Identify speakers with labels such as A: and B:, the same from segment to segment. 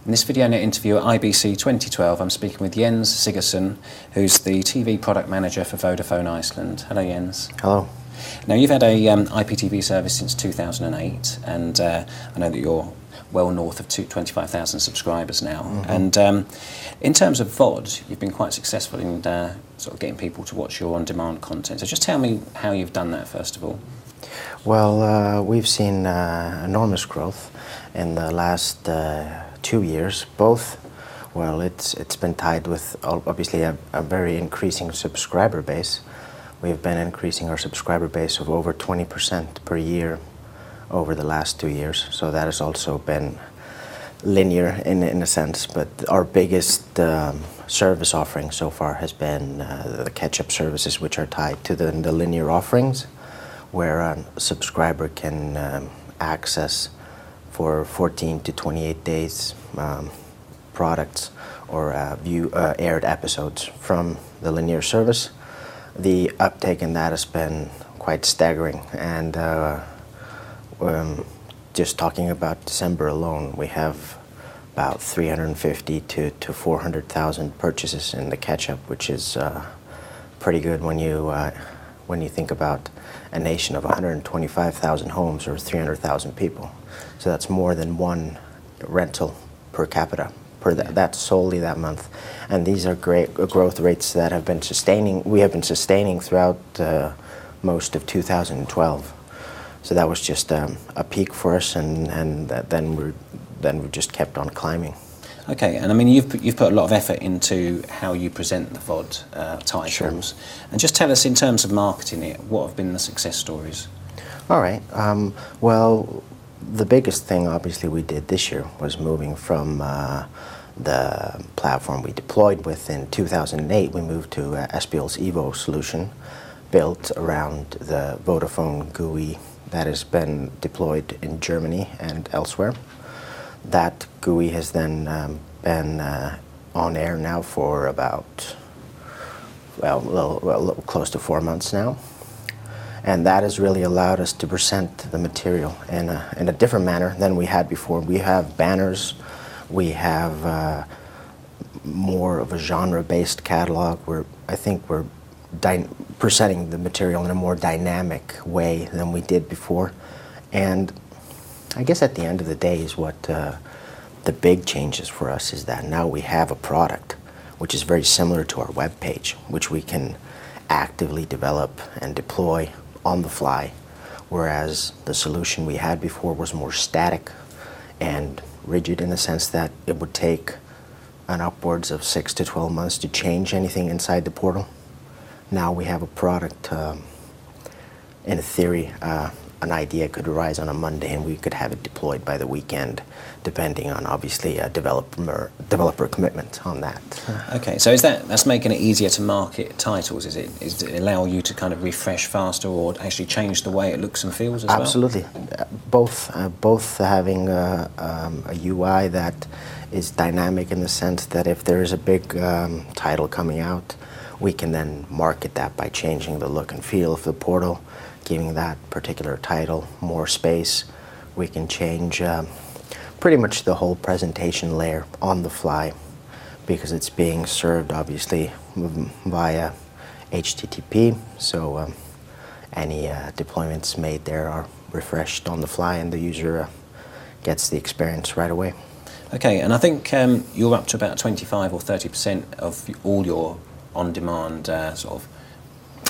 A: In this video net interview at IBC 2012, I'm speaking with Jens Sigurdsson, who's the TV product manager for Vodafone Iceland. Hello, Jens.
B: Hello.
A: Now, you've had a IPTV service since 2008, and I know that you're well north of 25,000 subscribers now.
B: Mm-hmm.
A: And in terms of VOD, you've been quite successful in sort of getting people to watch your on-demand content. So just tell me how you've done that, first of all.
B: Well, we've seen enormous growth in the last 2 years. Both, well, it's been tied with obviously a very increasing subscriber base. We've been increasing our subscriber base of over 20% per year over the last 2 years. So that has also been linear in a sense. But our biggest service offering so far has been the catch-up services, which are tied to the linear offerings, where a subscriber can access for 14 to 28 days products or view aired episodes from the linear service. The uptake in that has been quite staggering, and just talking about December alone, we have about 350 to 400,000 purchases in the catch-up, which is pretty good when you think about a nation of 125,000 homes or 300,000 people. So that's more than one rental per capita. That's solely that month. And these are great growth rates that have been we have been sustaining throughout most of 2012. So that was just a peak for us, and then we just kept on climbing.
A: Okay, and I mean, you've put a lot of effort into how you present the VOD titles.
B: Sure.
A: And just tell us, in terms of marketing it, what have been the success stories?
B: All right. Well, the biggest thing, obviously, we did this year was moving from the platform we deployed with in 2008. We moved to SBL's Evo solution, built around the Vodafone GUI that has been deployed in Germany and elsewhere. That GUI has then been on air now for about, well, close to 4 months now. And that has really allowed us to present the material in a different manner than we had before. We have banners, we have more of a genre-based catalog. I think we're presenting the material in a more dynamic way than we did before. And I guess at the end of the day is what the big changes for us is that now we have a product which is very similar to our web page, which we can actively develop and deploy on the fly, whereas the solution we had before was more static and rigid in the sense that it would take an upwards of 6 to 12 months to change anything inside the portal. Now we have a product, in theory, an idea could arise on a Monday and we could have it deployed by the weekend, depending on obviously a developer commitment on that.
A: Okay, so that's making it easier to market titles, is it? Is it allow you to kind of refresh faster or actually change the way it looks and feels as well?
B: Absolutely. Both having a UI that is dynamic in the sense that if there is a big title coming out, we can then market that by changing the look and feel of the portal, giving that particular title more space. We can change pretty much the whole presentation layer on the fly because it's being served obviously via HTTP, so any deployments made there are refreshed on the fly and the user gets the experience right away.
A: Okay, and I think you're up to about 25 or 30% of all your on-demand sort of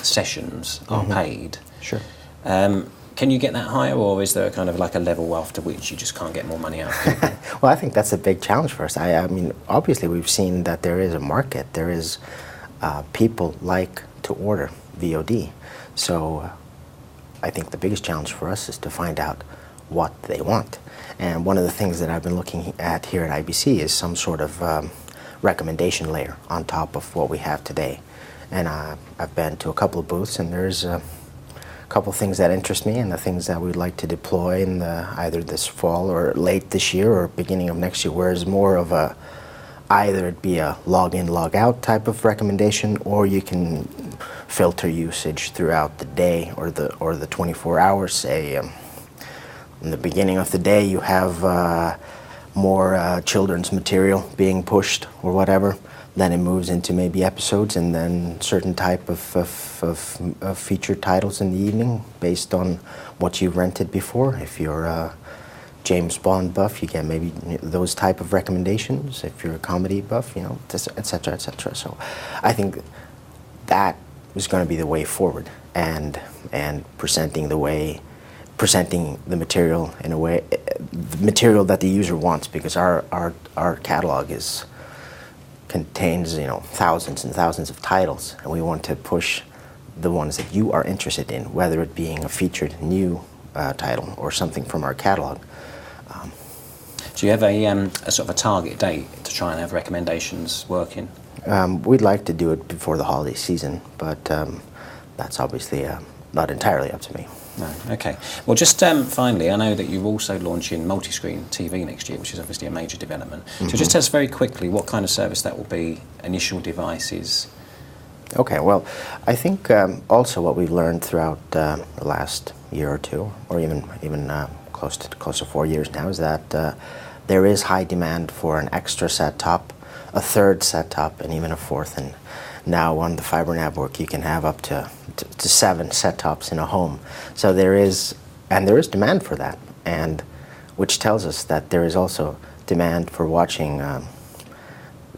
A: sessions are paid.
B: Sure.
A: Can you get that higher, or is there kind of like a level after which you just can't get more money out of people?
B: Well, I think that's a big challenge for us. I mean, obviously we've seen that there is a market. There is people like to order VOD. So I think the biggest challenge for us is to find out what they want. And one of the things that I've been looking at here at IBC is some sort of recommendation layer on top of what we have today. And I've been to a couple of booths, and there's a couple of things that interest me and the things that we'd like to deploy in either this fall or late this year or beginning of next year, whereas more of a either it be a log in, log out type of recommendation, or you can filter usage throughout the day or the 24 hours. Say in the beginning of the day you have more children's material being pushed or whatever. Then it moves into maybe episodes and then certain type of featured titles in the evening based on what you've rented before. If you're a James Bond buff, you get maybe those type of recommendations. If you're a comedy buff, you know, etc., etc. So I think that is going to be the way forward, and presenting the material in a way, the material that the user wants, because our catalog contains, you know, thousands and thousands of titles, and we want to push the ones that you are interested in, whether it being a featured new title or something from our catalog.
A: Do you have a sort of a target date to try and have recommendations working?
B: We'd like to do it before the holiday season, but that's obviously not entirely up to me.
A: No, okay. Well, just finally, I know that you're also launching Multiscreen TV next year, which is obviously a major development. So just tell us very quickly what kind of service that will be, initial devices.
B: Okay, well, I think also what we've learned throughout the last year or two, or even close to 4 years now, is that there is high demand for an extra set-top, a third set-top, and even a fourth. And now on the fiber network, you can have up to 7 set-tops in a home. So there is demand for that, and which tells us that there is also demand for watching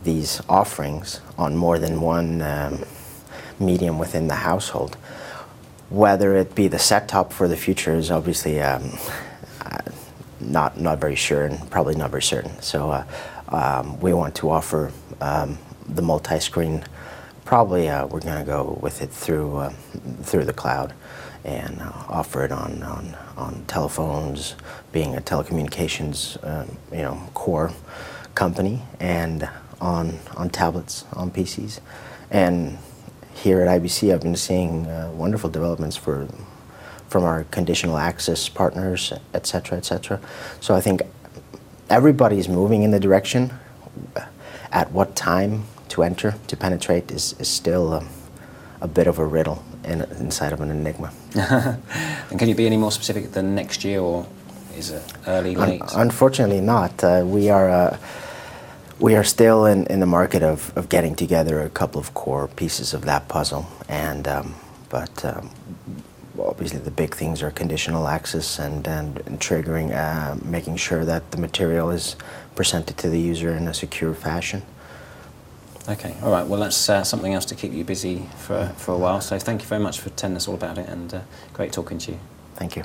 B: these offerings on more than one medium within the household. Whether it be the set-top for the future is obviously not very sure, and probably not very certain. So we want to offer the multi-screen. Probably we're going to go with it through the cloud, and offer it on telephones, being a telecommunications you know, core company, and on tablets, on PCs. And here at IBC, I've been seeing wonderful developments from our conditional access partners, etc., etc. So I think everybody's moving in the direction. At what time to enter, to penetrate, is still a bit of a riddle inside of an enigma.
A: And can you be any more specific than next year, or is it early, late?
B: Unfortunately not. We are still in the market of getting together a couple of core pieces of that puzzle, and but obviously the big things are conditional access and triggering, making sure that the material is presented to the user in a secure fashion.
A: Okay, all right. Well, that's something else to keep you busy for a while. So thank you very much for telling us all about it, and great talking to you.
B: Thank you.